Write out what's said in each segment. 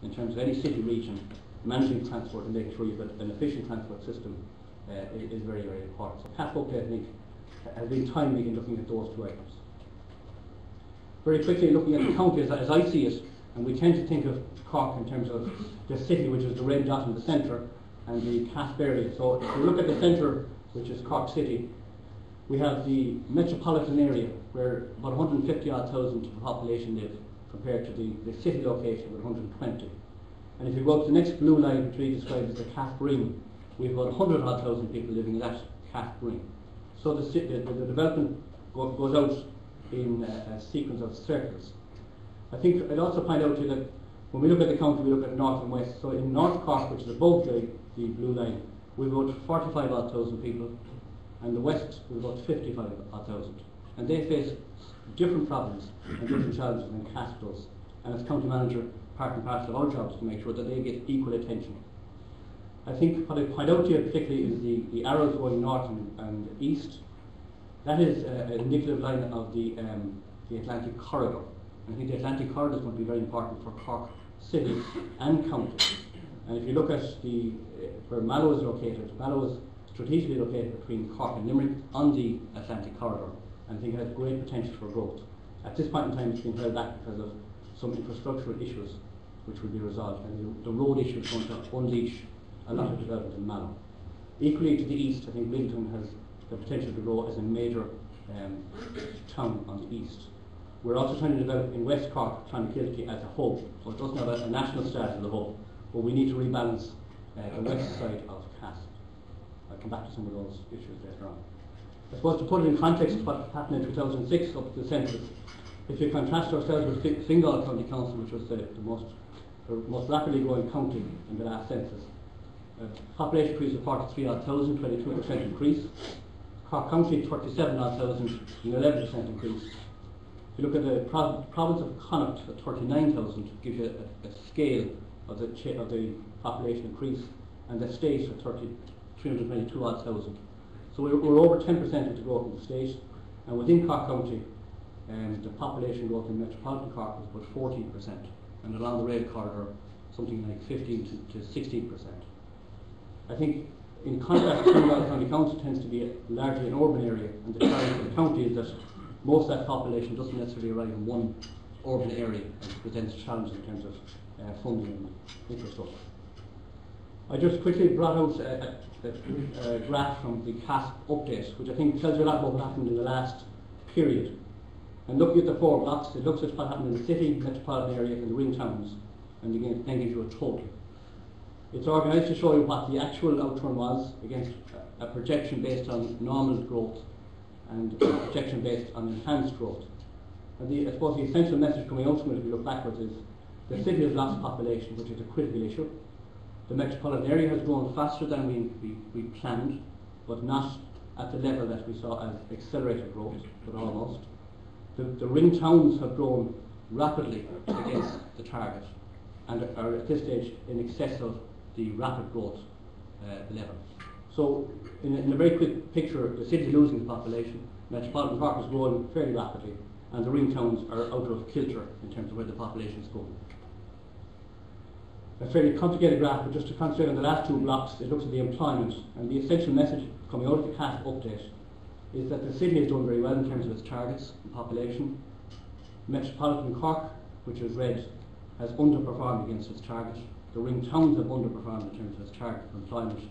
in terms of any city region, managing transport and making sure you've got an efficient transport system is very, very important. So CASP update, I think, has been timely in looking at those two items. Very quickly looking at the county as I see it, and we tend to think of Cork in terms of the city, which is the red dot in the centre, and the CASP area. So if we look at the centre, which is Cork City, we have the metropolitan area where about 150,000 of the population live, compared to the city location with 120. And if you go up to the next blue line, which we describe as the CASP ring, we have about 100,000 people living in that CASP ring. So the development goes out in a sequence of circles. I think I'd also point out to you that when we look at the county, we look at north and west. So in North Cork, which is above the blue line, we've about 45,000 people, and the west we've about 55,000. And they face different problems and different challenges than CASP does. And as county manager, part and parcel of our job is to make sure that they get equal attention. I think what I point out to you particularly is the arrows going north and east. That is an indicative line of the Atlantic corridor. And I think the Atlantic corridor is going to be very important for Cork City and county. And if you look at where Mallow is located, Mallow is strategically located between Cork and Limerick on the Atlantic corridor, and I think it has great potential for growth. At this point in time, it's been held back because of some infrastructural issues which will be resolved, and the road issue is going to unleash a lot of development in Mallow. Equally to the east, I think Middleton has the potential to grow as a major town on the east. We're also trying to develop in West Cork, Clonakilty as a hub, so it doesn't have a national status as a hub, but we need to rebalance the west side of CASP. I'll come back to some of those issues later on. I suppose to put it in context of what happened in 2006 up to the census, if you contrast ourselves with Fingal County Council, which was the most rapidly growing county in the last census, population increase of 43,000, 22% increase. Cork County 37,000, an 11% increase. If you look at the province of Connacht at 39,000, gives you a scale of the population increase, and the state at 322,000. So we're over 10% of the growth in the state, and within Cork County, the population growth in metropolitan Cork was about 14%, and along the rail corridor, something like 15 to 16%. I think, in contrast, Clonmel County Council tends to be largely an urban area, and the challenge for the county is that most of that population doesn't necessarily arrive in one urban area, and presents challenges in terms of funding and infrastructure. I just quickly brought out a graph from the CASP update, which I think tells you a lot about what happened in the last period. And looking at the four blocks, it looks at what happened in the city, metropolitan area, and the ring towns, and again, then gives you a total. It's organised to show you what the actual outturn was against a projection based on normal growth and a projection based on enhanced growth. And I suppose the essential message coming out from it, if you look backwards, is the city has lost population, which is a critical issue. The metropolitan area has grown faster than we planned, but not at the level that we saw as accelerated growth, but almost. The ring towns have grown rapidly against the target and are at this stage in excess of the rapid growth level. So in a very quick picture, the city is losing its population, metropolitan Cork is growing fairly rapidly, and the ring towns are out of kilter in terms of where the population is going. A fairly complicated graph, but just to concentrate on the last two blocks, it looks at the employment, and the essential message coming out of the CASP update is that the city is doing very well in terms of its targets and population. Metropolitan Cork, which is red, has underperformed against its target. The ring towns have underperformed in terms of its target for employment.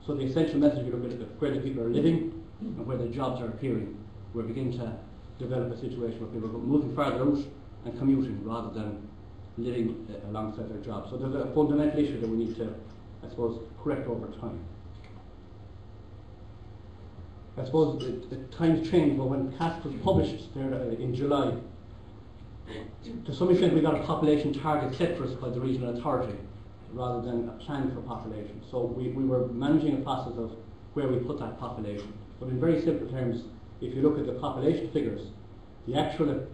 So the essential message, you look at where the people are living and where the jobs are appearing, we're beginning to develop a situation where people are moving farther out and commuting rather than living alongside their jobs. So there's a fundamental issue that we need to, I suppose, correct over time. I suppose the times change, but when CASP was published there in July, to some extent we got a population target set for us by the regional authority rather than a plan for population. So we were managing a process of where we put that population. But in very simple terms, if you look at the population figures, the actual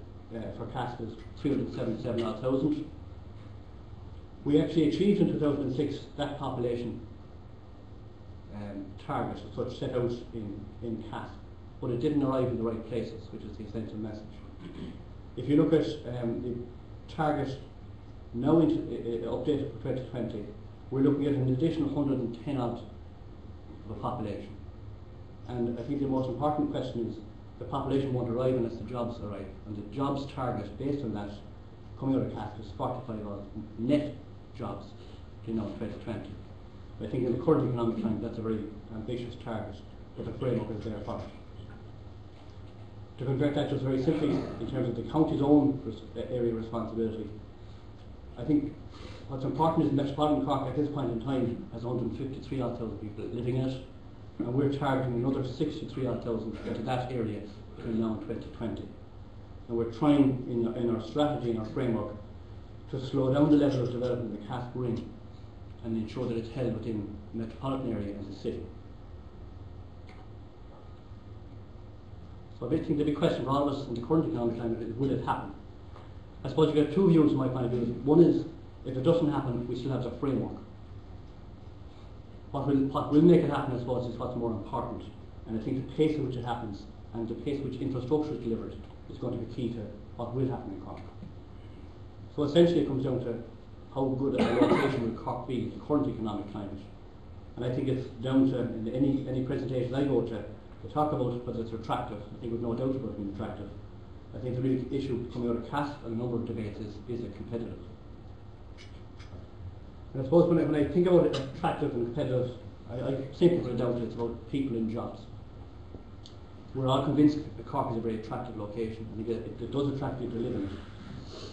for CASP is 377,000. We actually achieved in 2006 that population target, such set out in CASP, but it didn't arrive in the right places, which is the essential message. If you look at the target now updated for 2020, we're looking at an additional 110 odd of the population. And I think the most important question is the population won't arrive unless the jobs arrive. And the jobs target based on that coming out of CASP is 45 odd net jobs in 2020. I think in the current economic climate that's a very ambitious target, but the framework is there for it. To convert that just very simply in terms of the county's own area of responsibility, I think what's important is Metropolitan Cork at this point in time has 153 odd thousand people living in it, and we're targeting another 63 odd thousand into that area between now and 2020. And we're trying in our strategy, in our framework, to slow down the level of development the CASP we're in and ensure that it's held within the metropolitan area and the city. So I think the big question for all of us in the current economic climate is, will it happen? I suppose you get two views from my point of view. One is, if it doesn't happen, we still have the framework. What will make it happen, I suppose, is what's more important. And I think the pace at which it happens and the pace at which infrastructure is delivered is going to be key to what will happen in Cork. So essentially it comes down to how good a location will Cork be in the current economic climate. And I think it's down to, in any presentation I go to talk about whether it's attractive. I think we've no doubt about it being attractive. I think the real issue coming out of CASP and a number of debates is it competitive? And I suppose when I think about it attractive and competitive, I simply put it down to it's about people and jobs. We're all convinced that Cork is a very attractive location. I think it does attract people to live in it.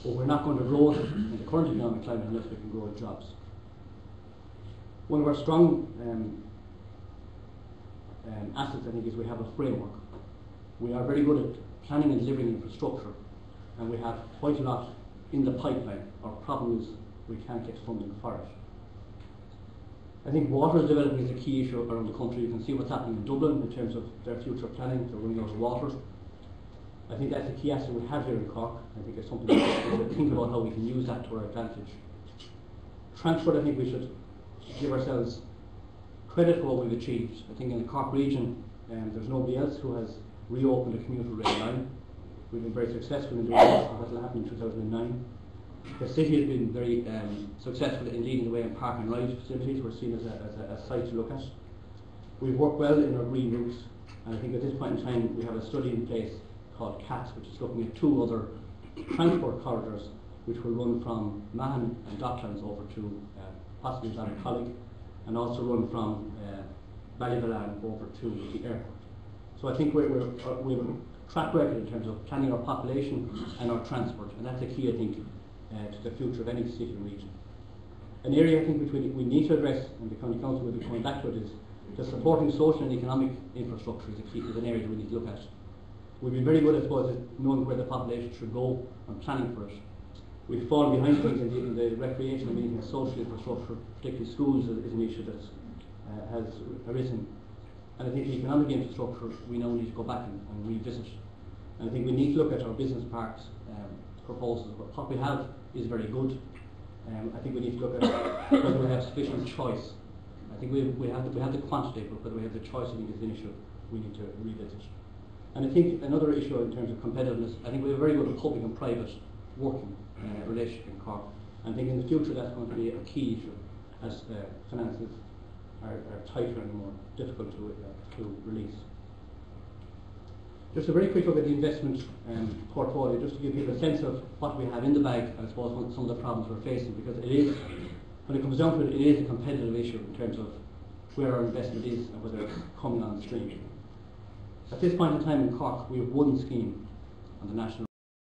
But we're not going to grow it in the current economic climate unless we can grow jobs. One of our strong assets, I think, is we have a framework. We are very good at planning and delivering infrastructure, and we have quite a lot in the pipeline. Our problem is we can't get funding for it. I think water development is a key issue around the country. You can see what's happening in Dublin in terms of their future planning. They're running out of water. I think that's a key asset we have here in Cork. I think it's something we should think about how we can use that to our advantage. Transport, I think we should give ourselves credit for what we've achieved. I think in the Cork region, there's nobody else who has reopened a commuter rail line. We've been very successful in doing that. That will happen in 2009. The city has been very successful in leading the way in park and ride facilities. We're seen as a site to look at. We've worked well in our green routes, and I think at this point in time we have a study in place called CATS, which is looking at two other transport corridors which will run from Mahon and Docklands over to possibly Ballycollig, and also run from Ballyvalan over to the airport. So I think we have a track record in terms of planning our population and our transport, and that's a key, I think, to the future of any city and region. An area I think which we need to address, and the County Council will be coming back to it, is the supporting social and economic infrastructure is an area that we need to look at. We've been very good, I suppose, at knowing where the population should go and planning for it. We've fallen behind things in the recreational and social infrastructure, particularly schools is an issue that has arisen. And I think the economic infrastructure we now need to go back and revisit. And I think we need to look at our business parks proposals. But what we have is very good. I think we need to look at whether we have sufficient choice. I think we have the quantity, but whether we have the choice, I think is an issue we need to revisit. And I think another issue in terms of competitiveness, I think we have very good public and private working relationship in Cork. And I think in the future that's going to be a key issue as finances are tighter and more difficult to release. Just a very quick look at the investment portfolio, just to give people a sense of what we have in the bag, I suppose, some of the problems we're facing, because it is, when it comes down to it, it is a competitive issue in terms of where our investment is and whether it's coming on stream. At this point in time in Cork, we have one scheme on the national